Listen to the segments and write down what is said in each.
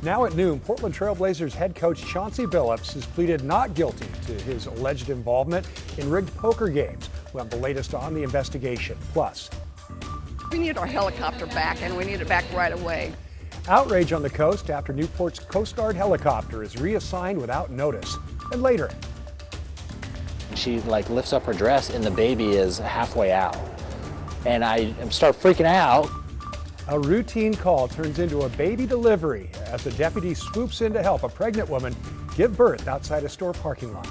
Now at noon, Portland Trail Blazers head coach Chauncey Billups has pleaded not guilty to his alleged involvement in rigged poker games. We'll have the latest on the investigation. Plus, we need our helicopter back, and we need it back right away. Outrage on the coast after Newport's Coast Guard helicopter is reassigned without notice. And later, she lifts up her dress and the baby is halfway out. And I start freaking out. A routine call turns into a baby delivery as a deputy swoops in to help a pregnant woman give birth outside a store parking lot.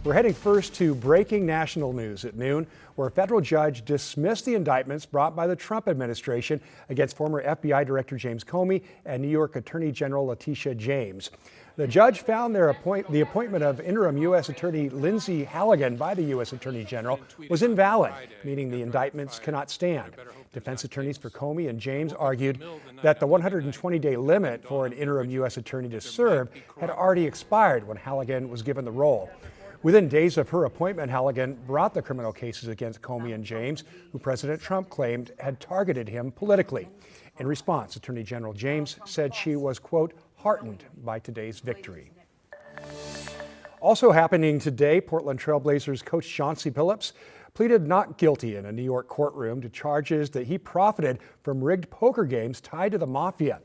We're heading first to breaking national news at noon, where a federal judge dismissed the indictments brought by the Trump administration against former FBI Director James Comey and New York Attorney General Letitia James. The judge found the appointment of interim U.S. Attorney Lindsay Halligan by the U.S. Attorney General was invalid, meaning the indictments cannot stand. Defense attorneys for Comey and James argued that the 120-day limit for an interim U.S. attorney to serve had already expired when Halligan was given the role. Within days of her appointment, Halligan brought the criminal cases against Comey and James, who President Trump claimed had targeted him politically. In response, Attorney General James said she was, quote, heartened by today's victory. Also happening today, Portland Trail Blazers coach Chauncey Billups pleaded not guilty in a New York courtroom to charges that he profited from rigged poker games tied to the mafia.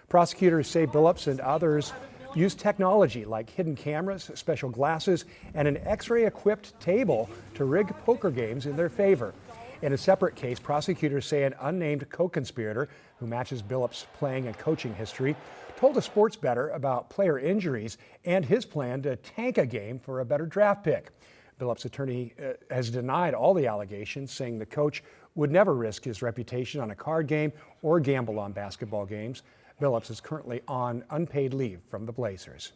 Prosecutors say Billups and others used technology like hidden cameras, special glasses, and an X-ray equipped table to rig poker games in their favor. In a separate case, prosecutors say an unnamed co-conspirator who matches Billups' playing and coaching history told a sports bettor about player injuries and his plan to tank a game for a better draft pick. Billups' attorney has denied all the allegations, saying the coach would never risk his reputation on a card game or gamble on basketball games. Billups is currently on unpaid leave from the Blazers.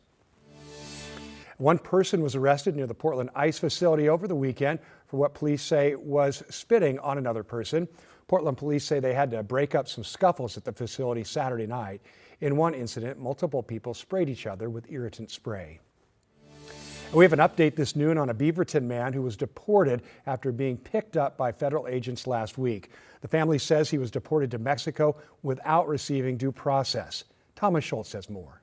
One person was arrested near the Portland ICE facility over the weekend for what police say was spitting on another person. Portland police say they had to break up some scuffles at the facility Saturday night. In one incident, multiple people sprayed each other with irritant spray. We have an update this noon on a Beaverton man who was deported after being picked up by federal agents last week. The family says he was deported to Mexico without receiving due process. Thomas Schultz says more.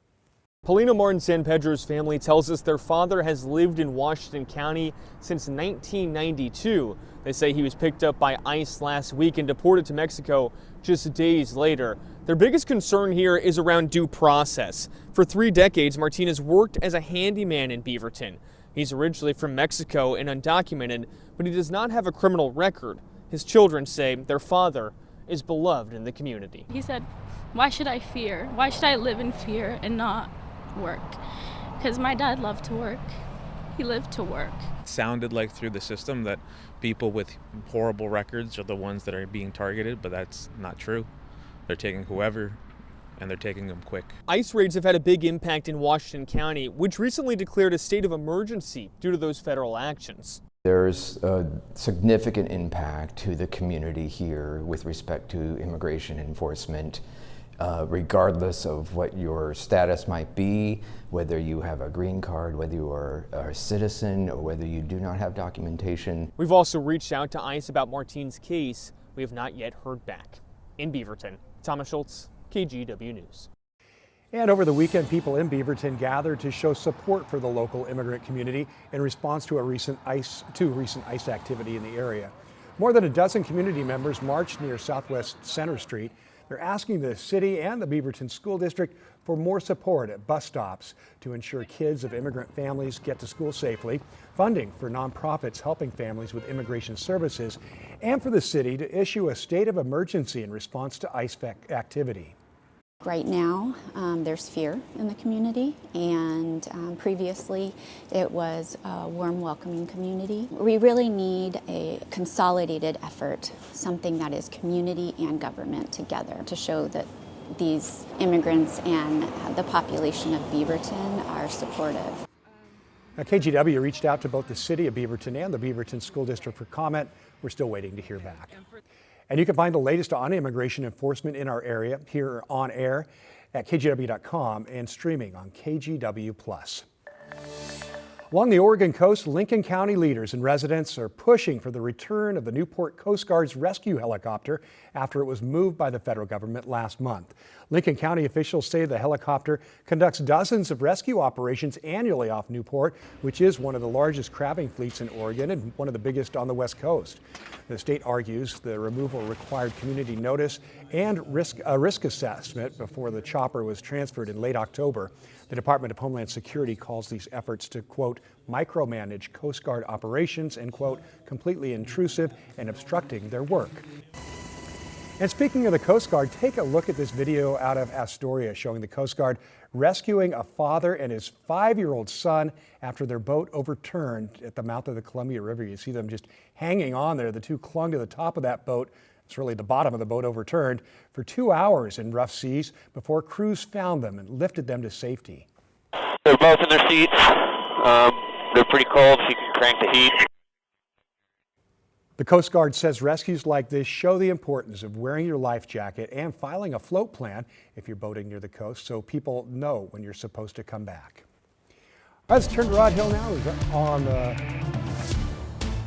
Paulina Martin San Pedro's family tells us their father has lived in Washington County since 1992. They say he was picked up by ICE last week and deported to Mexico just days later. Their biggest concern here is around due process. For 3 decades, Martinez worked as a handyman in Beaverton. He's originally from Mexico and undocumented, but he does not have a criminal record. His children say their father is beloved in the community. He said, "Why should I fear? Why should I live in fear and not work?" Because my dad loved to work. He lived to work. It sounded like through the system that people with horrible records are the ones that are being targeted, but that's not true. They're taking whoever, and they're taking them quick. ICE raids have had a big impact in Washington County, which recently declared a state of emergency due to those federal actions. There's a significant impact to the community here with respect to immigration enforcement, regardless of what your status might be, whether you have a green card, whether you are a citizen, or whether you do not have documentation. We've also reached out to ICE about Martine's case. We have not yet heard back. In Beaverton, Thomas Schultz, KGW News. And over the weekend, people in Beaverton gathered to show support for the local immigrant community in response to recent ICE activity in the area. More than a dozen community members marched near Southwest Center Street. They're asking the city and the Beaverton School District for more support at bus stops to ensure kids of immigrant families get to school safely, funding for nonprofits helping families with immigration services, and for the city to issue a state of emergency in response to ICE activity. Right now, there's fear in the community, and previously it was a warm, welcoming community. We really need a consolidated effort, something that is community and government together, to show that these immigrants and the population of Beaverton are supportive. Now, KGW reached out to both the city of Beaverton and the Beaverton School District for comment. We're still waiting to hear back. And you can find the latest on immigration enforcement in our area here on air at kgw.com and streaming on KGW+. Along the Oregon coast, Lincoln County leaders and residents are pushing for the return of the Newport Coast Guard's rescue helicopter after it was moved by the federal government last month. Lincoln County officials say the helicopter conducts dozens of rescue operations annually off Newport, which is one of the largest crabbing fleets in Oregon and one of the biggest on the West Coast. The state argues the removal required community notice and a risk assessment before the chopper was transferred in late October. The Department of Homeland Security calls these efforts to, quote, micromanage Coast Guard operations and, quote, completely intrusive and obstructing their work. And speaking of the Coast Guard, take a look at this video out of Astoria showing the Coast Guard rescuing a father and his 5-year-old son after their boat overturned at the mouth of the Columbia River. You see them just hanging on there. The two clung to the top of that boat. It's really the bottom of the boat overturned for 2 hours in rough seas before crews found them and lifted them to safety. They're both in their seats. They're pretty cold, so you can crank the heat. The Coast Guard says rescues like this show the importance of wearing your life jacket and filing a float plan if you're boating near the coast so people know when you're supposed to come back. All right, let's turn to Rod Hill now. He's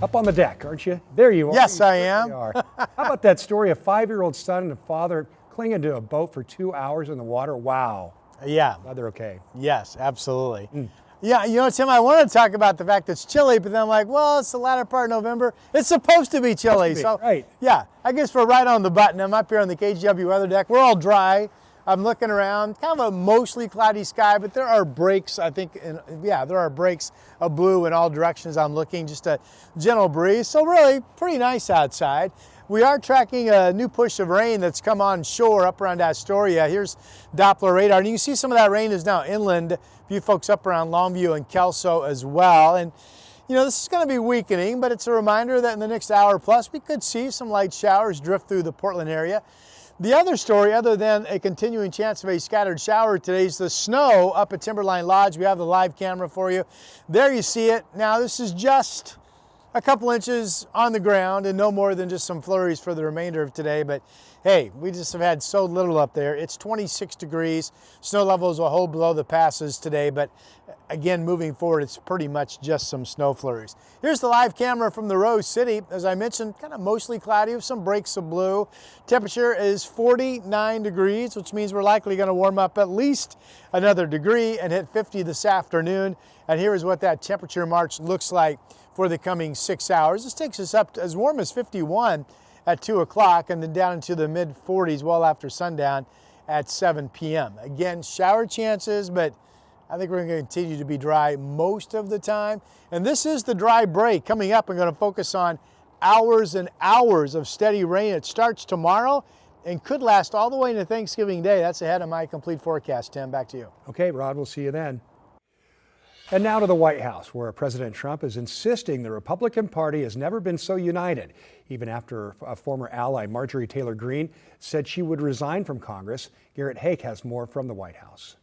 up on the deck, aren't you? There you are. Yes, I am. How about that story? A 5-year-old son and a father clinging to a boat for 2 hours in the water. Wow. Yeah. Glad they're okay. Yes, absolutely. Yeah, you know, Tim, I wanted to talk about the fact that it's chilly, but then I'm like, well, it's the latter part of November. It's supposed to be chilly. So, right. Yeah, I guess we're right on the button. I'm up here on the KGW weather deck. We're all dry. I'm looking around, kind of a mostly cloudy sky, but there are breaks, I think, there are breaks of blue in all directions I'm looking, just a gentle breeze. So really pretty nice outside. We are tracking a new push of rain that's come on shore up around Astoria. Here's Doppler radar, and you can see some of that rain is now inland. A few folks up around Longview and Kelso as well. And you know, this is going to be weakening, but it's a reminder that in the next hour plus, we could see some light showers drift through the Portland area. The other story, other than a continuing chance of a scattered shower today, is the snow up at Timberline Lodge. We have the live camera for you. There you see it. Now, this is just a couple inches on the ground and no more than just some flurries for the remainder of today. But hey, we just have had so little up there. It's 26 degrees. Snow levels will hold below the passes today, but again, moving forward, it's pretty much just some snow flurries. Here's the live camera from the Rose City. As I mentioned, kind of mostly cloudy with some breaks of blue. Temperature is 49 degrees, which means we're likely going to warm up at least another degree and hit 50 this afternoon. And here is what that temperature march looks like for the coming 6 hours. This takes us up to as warm as 51 at 2 o'clock and then down into the mid 40s well after sundown at 7 p.m. Again, shower chances, but I think we're going to continue to be dry most of the time. And this is the dry break. Coming up, I'm going to focus on hours and hours of steady rain. It starts tomorrow and could last all the way into Thanksgiving Day. That's ahead of my complete forecast. Tim, back to you. Okay, Rod, we'll see you then. And now to the White House, where President Trump is insisting the Republican Party has never been so united, even after a former ally, Marjorie Taylor Greene, said she would resign from Congress. Garrett Haake has more from the White House.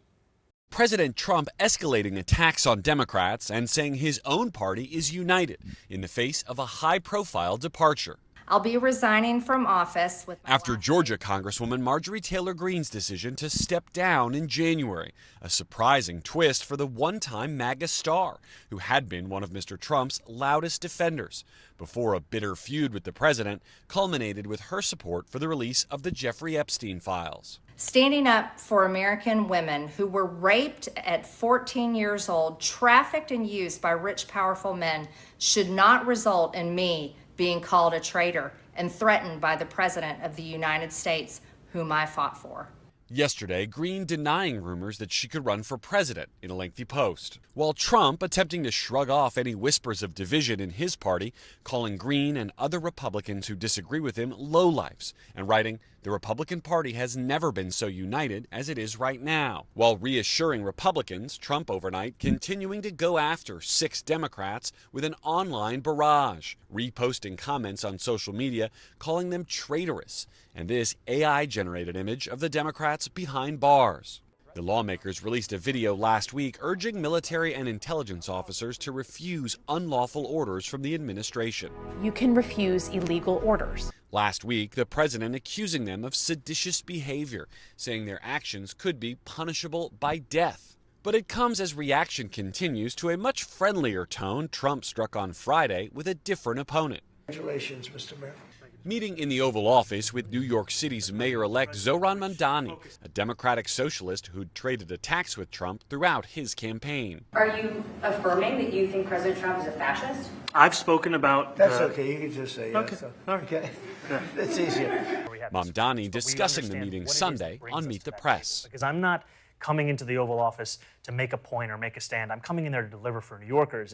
President Trump escalating attacks on Democrats and saying his own party is united in the face of a high-profile departure. I'll be resigning from office after Georgia Congresswoman Marjorie Taylor Greene's decision to step down in January, a surprising twist for the one-time MAGA star, who had been one of Mr. Trump's loudest defenders, before a bitter feud with the president culminated with her support for the release of the Jeffrey Epstein files. Standing up for American women who were raped at 14 years old, trafficked and used by rich, powerful men should not result in me being called a traitor and threatened by the President of the United States, whom I fought for. Yesterday, Greene denying rumors that she could run for president in a lengthy post, while Trump attempting to shrug off any whispers of division in his party, calling Greene and other Republicans who disagree with him lowlifes, and writing, "The Republican Party has never been so united as it is right now," while reassuring Republicans, Trump overnight continuing to go after 6 Democrats with an online barrage, reposting comments on social media calling them traitorous, and this AI-generated image of the Democrats behind bars. The lawmakers released a video last week urging military and intelligence officers to refuse unlawful orders from the administration. You can refuse illegal orders. Last week, the president accusing them of seditious behavior, saying their actions could be punishable by death. But it comes as reaction continues to a much friendlier tone Trump struck on Friday with a different opponent. Congratulations, Mr. Mayor. Meeting in the Oval Office with New York City's mayor-elect Zohran Mamdani, a Democratic socialist who'd traded attacks with Trump throughout his campaign. Are you affirming that you think President Trump is a fascist? I've spoken about... That's okay, you can just say yes. Okay, all right. Okay. It's easier. Mamdani discussing the meeting Sunday on Meet the Press. Because I'm not coming into the Oval Office to make a point or make a stand. I'm coming in there to deliver for New Yorkers.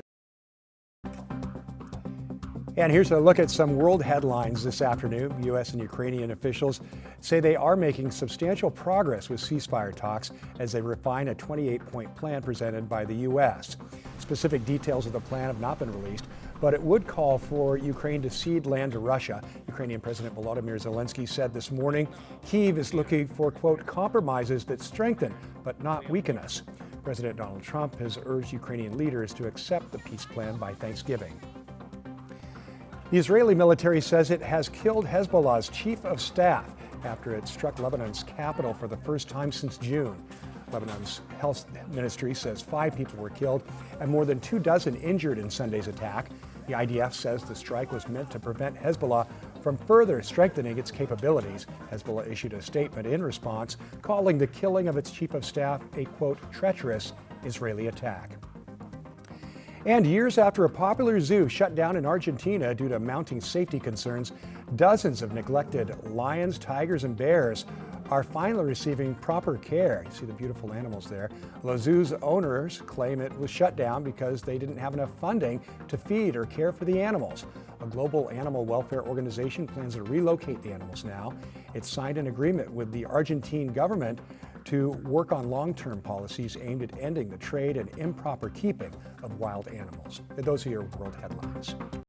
And here's a look at some world headlines this afternoon. U.S. and Ukrainian officials say they are making substantial progress with ceasefire talks as they refine a 28-point plan presented by the U.S. Specific details of the plan have not been released, but it would call for Ukraine to cede land to Russia. Ukrainian President Volodymyr Zelensky said this morning Kyiv is looking for, quote, compromises that strengthen but not weaken us. President Donald Trump has urged Ukrainian leaders to accept the peace plan by Thanksgiving. The Israeli military says it has killed Hezbollah's chief of staff after it struck Lebanon's capital for the first time since June. Lebanon's health ministry says 5 people were killed and more than 24 injured in Sunday's attack. The IDF says the strike was meant to prevent Hezbollah from further strengthening its capabilities. Hezbollah issued a statement in response, calling the killing of its chief of staff a, quote, treacherous Israeli attack. And years after a popular zoo shut down in Argentina due to mounting safety concerns, dozens of neglected lions, tigers, and bears are finally receiving proper care. You see the beautiful animals there. The zoo's owners claim it was shut down because they didn't have enough funding to feed or care for the animals. A global animal welfare organization plans to relocate the animals now. It signed an agreement with the Argentine government to work on long-term policies aimed at ending the trade and improper keeping of wild animals. And those are your world headlines.